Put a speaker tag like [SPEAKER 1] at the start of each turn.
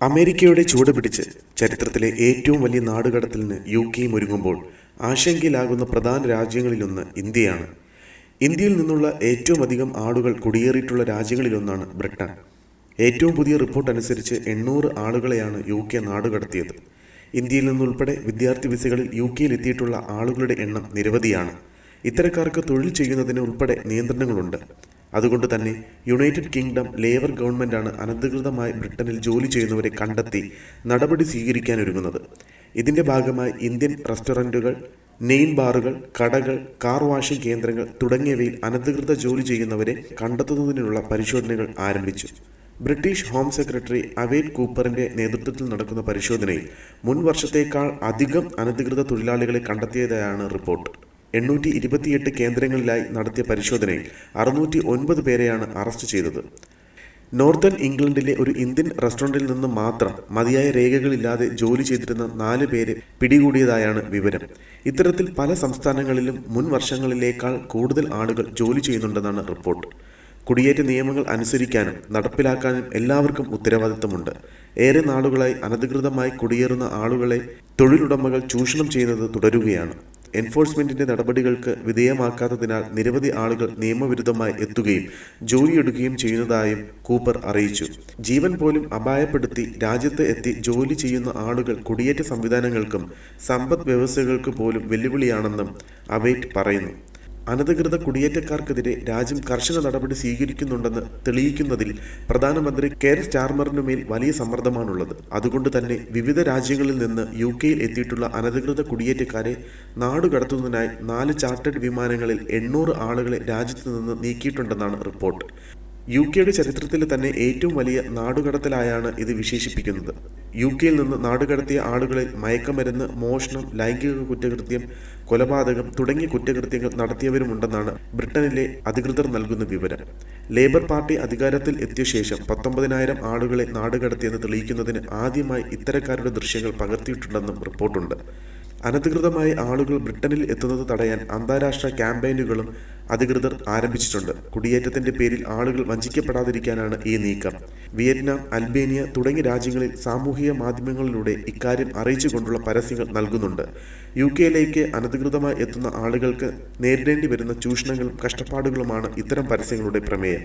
[SPEAKER 1] അമേരിക്കയുടെ ചുവട് പിടിച്ച് ചരിത്രത്തിലെ ഏറ്റവും വലിയ നാടുകടത്തലിന് യുകെയും ഒരുങ്ങുമ്പോൾ ആശങ്കയിലാകുന്ന പ്രധാന രാജ്യങ്ങളിലൊന്ന് ഇന്ത്യയാണ്. ഇന്ത്യയിൽ നിന്നുള്ള ഏറ്റവും അധികം ആളുകൾ കുടിയേറിയിട്ടുള്ള രാജ്യങ്ങളിലൊന്നാണ് ബ്രിട്ടൻ. ഏറ്റവും പുതിയ റിപ്പോർട്ട് അനുസരിച്ച് 800 ആളുകളെയാണ് യുകെ നാടുകടത്തിയത്. ഇന്ത്യയിൽ നിന്നുൾപ്പെടെ വിദ്യാർത്ഥി വിസകളിൽ യുകെയിൽ എത്തിയിട്ടുള്ള ആളുകളുടെ എണ്ണം നിരവധിയാണ്. ഇത്തരക്കാർക്ക് തൊഴിൽ ചെയ്യുന്നതിന് ഉൾപ്പെടെ നിയന്ത്രണങ്ങളുണ്ട്. അതുകൊണ്ട് തന്നെ യുണൈറ്റഡ് കിങ്ഡം ലേബർ ഗവൺമെൻറ്റാണ് അനധികൃതമായി ബ്രിട്ടനിൽ ജോലി ചെയ്യുന്നവരെ കണ്ടെത്തി നടപടി സ്വീകരിക്കാനൊരുങ്ങുന്നത്. ഇതിൻ്റെ ഭാഗമായി ഇന്ത്യൻ റെസ്റ്റോറൻറ്റുകൾ, നെയിൻ ബാറുകൾ, കടകൾ, കാർ വാഷിംഗ് കേന്ദ്രങ്ങൾ തുടങ്ങിയവയിൽ അനധികൃത ജോലി ചെയ്യുന്നവരെ കണ്ടെത്തുന്നതിനുള്ള പരിശോധനകൾ ആരംഭിച്ചു. ബ്രിട്ടീഷ് ഹോം സെക്രട്ടറി അവേറ്റ് കൂപ്പറിൻ്റെ നേതൃത്വത്തിൽ നടക്കുന്ന പരിശോധനയിൽ മുൻ വർഷത്തേക്കാൾ അധികം അനധികൃത തൊഴിലാളികളെ കണ്ടെത്തിയതായാണ് റിപ്പോർട്ട്. 828 കേന്ദ്രങ്ങളിലായി നടത്തിയ പരിശോധനയിൽ 609 പേരെയാണ് അറസ്റ്റ് ചെയ്തത്. നോർത്തേൺ ഇംഗ്ലണ്ടിലെ ഒരു ഇന്ത്യൻ റെസ്റ്റോറൻറ്റിൽ നിന്ന് മാത്രം മതിയായ രേഖകളില്ലാതെ ജോലി ചെയ്തിരുന്ന 4 പേരെ പിടികൂടിയതായാണ് വിവരം. ഇത്തരത്തിൽ പല സംസ്ഥാനങ്ങളിലും മുൻ വർഷങ്ങളിലേക്കാൾ കൂടുതൽ ആളുകൾ ജോലി ചെയ്യുന്നുണ്ടെന്നാണ് റിപ്പോർട്ട്. കുടിയേറ്റ നിയമങ്ങൾ അനുസരിക്കാനും നടപ്പിലാക്കാനും എല്ലാവർക്കും ഉത്തരവാദിത്തമുണ്ട്. ഏറെ നാളുകളായി അനധികൃതമായി കുടിയേറുന്ന ആളുകളെ തൊഴിലുടമകൾ ചൂഷണം ചെയ്യുന്നത് തുടരുകയാണ്. എൻഫോഴ്സ്മെന്റിന്റെ നടപടികൾക്ക് വിധേയമാക്കാത്തതിനാൽ നിരവധി ആളുകൾ നിയമവിരുദ്ധമായി എത്തുകയും ജോലിയെടുക്കുകയും ചെയ്യുന്നതായും കൂപ്പർ അറിയിച്ചു. ജീവൻ പോലും അപായപ്പെടുത്തി രാജ്യത്ത് എത്തി ജോലി ചെയ്യുന്ന ആളുകൾ കുടിയേറ്റ സംവിധാനങ്ങൾക്കും സമ്പദ് വ്യവസ്ഥകൾക്ക് പോലും വെല്ലുവിളിയാണെന്നും അവേറ്റ് പറയുന്നു. അനധികൃത കുടിയേറ്റക്കാർക്കെതിരെ രാജ്യം കർശന നടപടി സ്വീകരിക്കുന്നുണ്ടെന്ന് തെളിയിക്കുന്നതിൽ പ്രധാനമന്ത്രി കെയർ സ്റ്റാർമറിനുമേൽ വലിയ സമ്മർദ്ദമാണുള്ളത്. അതുകൊണ്ട് തന്നെ വിവിധ രാജ്യങ്ങളിൽ നിന്ന് യുകെയിൽ എത്തിയിട്ടുള്ള അനധികൃത കുടിയേറ്റക്കാരെ നാടുകടത്തുന്നതിനായി 4 ചാർട്ടേഡ് വിമാനങ്ങളിൽ 800 ആളുകളെ രാജ്യത്ത് നിന്ന് നീക്കിയിട്ടുണ്ടെന്നാണ് റിപ്പോർട്ട്. യുകെയുടെ ചരിത്രത്തിലെ തന്നെ ഏറ്റവും വലിയ നാടുകടത്തലായാണ് ഇത് വിശേഷിപ്പിക്കുന്നത്. യുകെയിൽ നിന്ന് നാടുകടത്തിയ ആളുകളിൽ മയക്കമരുന്ന്, മോഷണം, ലൈംഗിക കുറ്റകൃത്യം, കൊലപാതകം തുടങ്ങിയ കുറ്റകൃത്യങ്ങൾ നടത്തിയവരുമുണ്ടെന്നാണ് ബ്രിട്ടനിലെ അധികൃതർ നൽകുന്ന വിവരം. ലേബർ പാർട്ടി അധികാരത്തിൽ എത്തിയ ശേഷം 19,000 ആളുകളെ നാടുകടത്തിയെന്ന് തെളിയിക്കുന്നതിന് ആദ്യമായി ഇത്തരക്കാരുടെ ദൃശ്യങ്ങൾ പകർത്തിയിട്ടുണ്ടെന്നും റിപ്പോർട്ടുണ്ട്. അനധികൃതമായി ആളുകൾ ബ്രിട്ടനിൽ എത്തുന്നത് തടയാൻ അന്താരാഷ്ട്ര ക്യാമ്പയിനുകളും അധികൃതർ ആരംഭിച്ചിട്ടുണ്ട്. കുടിയേറ്റത്തിന്റെ പേരിൽ ആളുകൾ വഞ്ചിക്കപ്പെടാതിരിക്കാനാണ് ഈ നീക്കം. വിയറ്റ്നാം, അൽബേനിയ തുടങ്ങിയ രാജ്യങ്ങളിൽ സാമൂഹിക മാധ്യമങ്ങളിലൂടെ ഇക്കാര്യം അറിയിച്ചുകൊണ്ടുള്ള പരസ്യങ്ങൾ നൽകുന്നുണ്ട്. യുകെയിലേക്ക് അനധികൃതമായി എത്തുന്ന ആളുകൾക്ക് നേരിടേണ്ടി വരുന്ന ചൂഷണങ്ങളും കഷ്ടപ്പാടുകളുമാണ് ഇത്തരം പരസ്യങ്ങളുടെ പ്രമേയം.